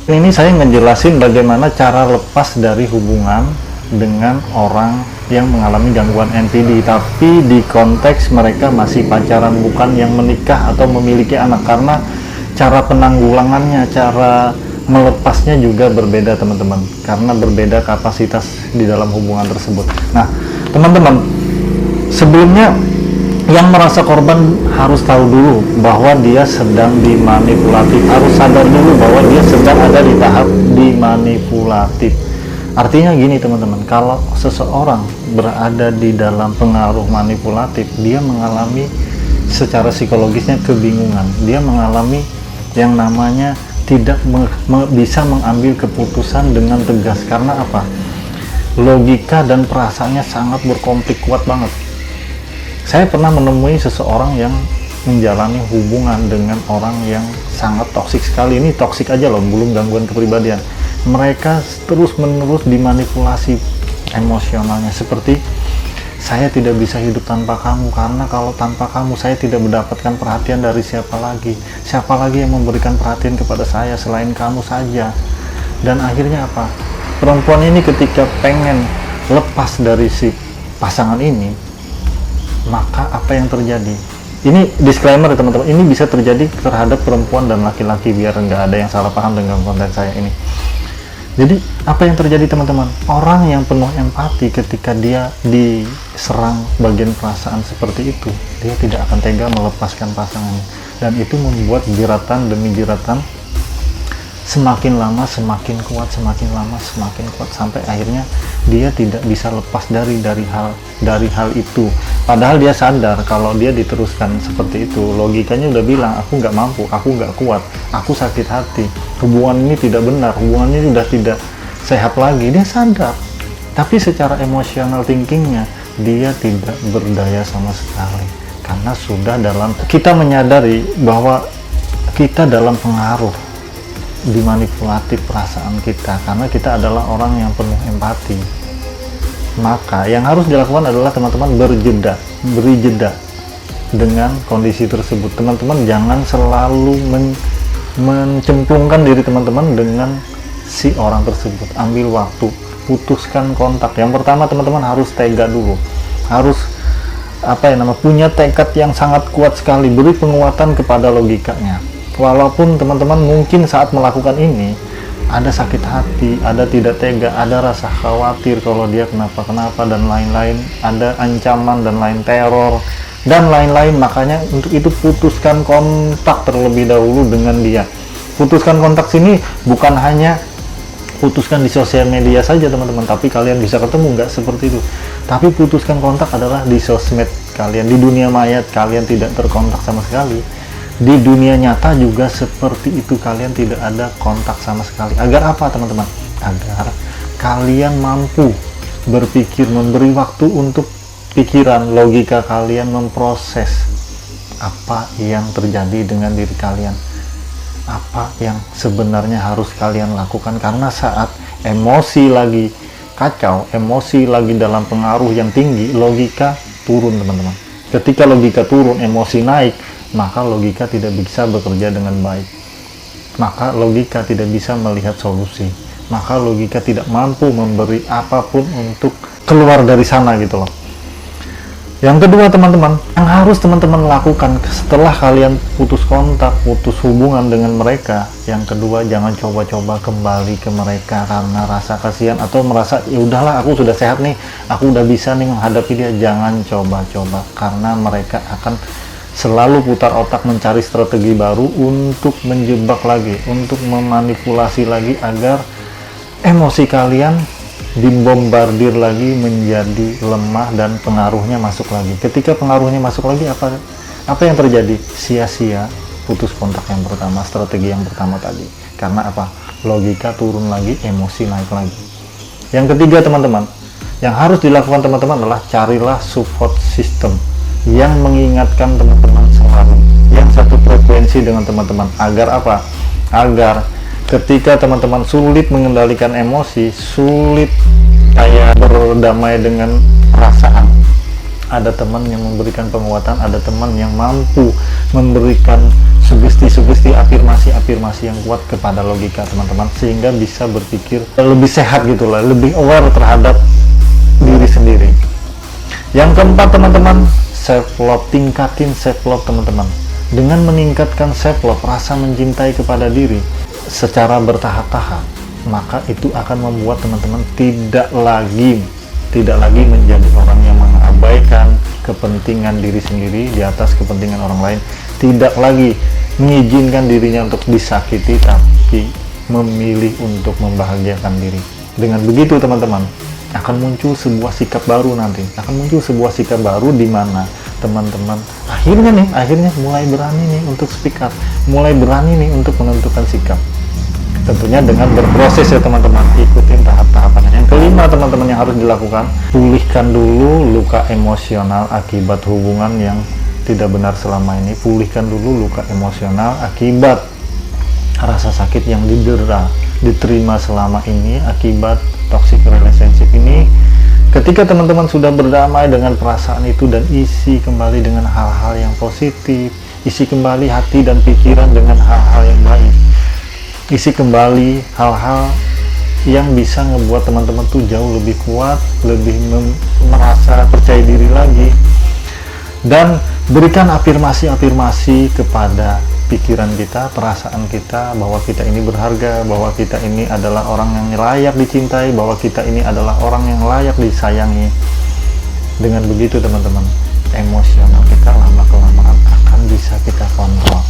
Ini saya ngejelasin bagaimana cara lepas dari hubungan dengan orang yang mengalami gangguan NPD, tapi di konteks mereka masih pacaran, bukan yang menikah atau memiliki anak, karena cara penanggulangannya, cara melepasnya juga berbeda teman-teman, karena berbeda kapasitas di dalam hubungan tersebut. Nah teman-teman, sebelumnya yang merasa korban harus tahu dulu bahwa dia sedang dimanipulatif, harus sadar dulu bahwa dia sedang ada di tahap dimanipulatif. Artinya gini teman-teman, kalau seseorang berada di dalam pengaruh manipulatif, dia mengalami secara psikologisnya kebingungan, dia mengalami yang namanya tidak bisa mengambil keputusan dengan tegas. Karena apa? Logika dan perasaannya sangat berkonflik kuat banget. Saya pernah menemui seseorang yang menjalani hubungan dengan orang yang sangat toksik sekali. Ini toksik aja loh, belum gangguan kepribadian. Mereka terus-menerus dimanipulasi emosionalnya, seperti saya tidak bisa hidup tanpa kamu, karena kalau tanpa kamu saya tidak mendapatkan perhatian dari siapa lagi yang memberikan perhatian kepada saya selain kamu saja. Dan akhirnya apa? Perempuan ini ketika pengen lepas dari si pasangan ini, maka apa yang terjadi? Ini disclaimer ya teman-teman, ini bisa terjadi terhadap perempuan dan laki-laki, biar nggak ada yang salah paham dengan konten saya ini. Jadi apa yang terjadi teman-teman? Orang yang penuh empati ketika dia diserang bagian perasaan seperti itu, dia tidak akan tega melepaskan pasangannya, dan itu membuat jeratan demi jeratan semakin lama semakin kuat, semakin lama semakin kuat, sampai akhirnya dia tidak bisa lepas dari hal itu. Padahal dia sadar kalau dia diteruskan seperti itu, logikanya udah bilang aku nggak mampu, aku nggak kuat, aku sakit hati, hubungan ini tidak benar, hubungan ini udah tidak sehat lagi. Dia sadar, tapi secara emosional thinkingnya dia tidak berdaya sama sekali, karena sudah kita menyadari bahwa kita dalam pengaruh dimanipulatif perasaan kita, karena kita adalah orang yang penuh empati. Maka yang harus dilakukan adalah teman-teman beri jeda dengan kondisi tersebut. Teman-teman jangan selalu mencemplungkan diri teman-teman dengan si orang tersebut. Ambil waktu, putuskan kontak. Yang pertama teman-teman harus tega dulu, harus punya tekad yang sangat kuat sekali, beri penguatan kepada logikanya. Walaupun teman-teman mungkin saat melakukan ini ada sakit hati, ada tidak tega, ada rasa khawatir kalau dia kenapa-kenapa dan lain-lain, ada ancaman dan lain, teror dan lain-lain. Makanya untuk itu putuskan kontak terlebih dahulu dengan dia. Putuskan kontak sini bukan hanya putuskan di sosial media saja teman-teman, tapi kalian bisa ketemu, nggak seperti itu. Tapi putuskan kontak adalah di sosmed kalian, di dunia maya kalian tidak terkontak sama sekali. Di dunia nyata juga seperti itu, kalian tidak ada kontak sama sekali. Agar apa teman-teman? Agar kalian mampu berpikir, memberi waktu untuk pikiran, logika kalian memproses apa yang terjadi dengan diri kalian, apa yang sebenarnya harus kalian lakukan. Karena saat emosi lagi kacau, emosi lagi dalam pengaruh yang tinggi, logika turun teman-teman. Ketika logika turun, emosi naik, maka logika tidak bisa bekerja dengan baik, maka logika tidak bisa melihat solusi, maka logika tidak mampu memberi apapun untuk keluar dari sana gitu loh. Yang kedua teman-teman, yang harus teman-teman lakukan setelah kalian putus kontak, putus hubungan dengan mereka, yang kedua jangan coba-coba kembali ke mereka karena rasa kasihan atau merasa ya udahlah aku sudah sehat nih, aku udah bisa nih menghadapi dia. Jangan coba-coba, karena mereka akan selalu putar otak mencari strategi baru untuk menjebak lagi, untuk memanipulasi lagi agar emosi kalian dibombardir lagi menjadi lemah dan pengaruhnya masuk lagi. Ketika pengaruhnya masuk lagi, apa yang terjadi? Sia-sia putus kontak yang pertama, strategi yang pertama tadi. Karena apa? Logika turun lagi, emosi naik lagi. Yang ketiga teman-teman, yang harus dilakukan teman-teman adalah carilah support system yang mengingatkan teman-teman selalu, yang satu frekuensi dengan teman-teman. Agar apa? Agar ketika teman-teman sulit mengendalikan emosi, sulit kayak berdamai dengan perasaan, ada teman yang memberikan penguatan, ada teman yang mampu memberikan sugesti-sugesti, afirmasi-afirmasi yang kuat kepada logika teman-teman, sehingga bisa berpikir lebih sehat gitu lah, lebih aware terhadap diri sendiri. Yang keempat teman-teman, self love. Tingkatin self love teman-teman. Dengan meningkatkan self love, rasa mencintai kepada diri secara bertahap-tahap, maka itu akan membuat teman-teman tidak lagi menjadi orang yang mengabaikan kepentingan diri sendiri di atas kepentingan orang lain, tidak lagi mengizinkan dirinya untuk disakiti, tapi memilih untuk membahagiakan diri. Dengan begitu teman-teman, akan muncul sebuah sikap baru nanti, di mana teman-teman akhirnya mulai berani nih untuk speak up, mulai berani nih untuk menentukan sikap. Tentunya dengan berproses ya teman-teman, ikutin tahap-tahapannya. Yang kelima teman-teman yang harus dilakukan, pulihkan dulu luka emosional akibat hubungan yang tidak benar selama ini. Pulihkan dulu luka emosional akibat rasa sakit yang diterima selama ini akibat toxic relationship ini. Ketika teman-teman sudah berdamai dengan perasaan itu dan isi kembali dengan hal-hal yang positif, isi kembali hati dan pikiran dengan hal-hal yang baik, isi kembali hal-hal yang bisa ngebuat teman-teman tuh jauh lebih kuat, lebih merasa percaya diri lagi, dan berikan afirmasi-afirmasi kepada pikiran kita, perasaan kita, bahwa kita ini berharga, bahwa kita ini adalah orang yang layak dicintai, bahwa kita ini adalah orang yang layak disayangi. Dengan begitu teman-teman, emosional kita lama-kelamaan akan bisa kita kontrol,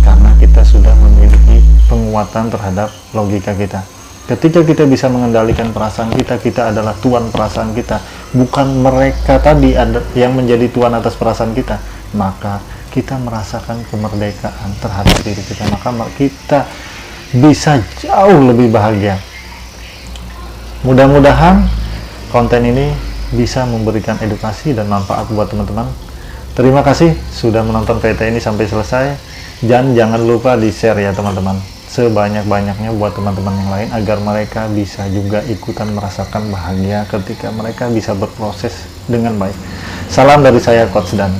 karena kita sudah memiliki penguatan terhadap logika kita. Ketika kita bisa mengendalikan perasaan kita, kita adalah tuan perasaan kita, bukan mereka tadi yang menjadi tuan atas perasaan kita. Maka kita merasakan kemerdekaan terhadap diri kita, maka kita bisa jauh lebih bahagia. Mudah-mudahan konten ini bisa memberikan edukasi dan manfaat buat teman-teman. Terima kasih sudah menonton VT ini sampai selesai. Dan jangan lupa di-share ya teman-teman, sebanyak-banyaknya buat teman-teman yang lain, agar mereka bisa juga ikutan merasakan bahagia ketika mereka bisa berproses dengan baik. Salam dari saya, Coach Dan.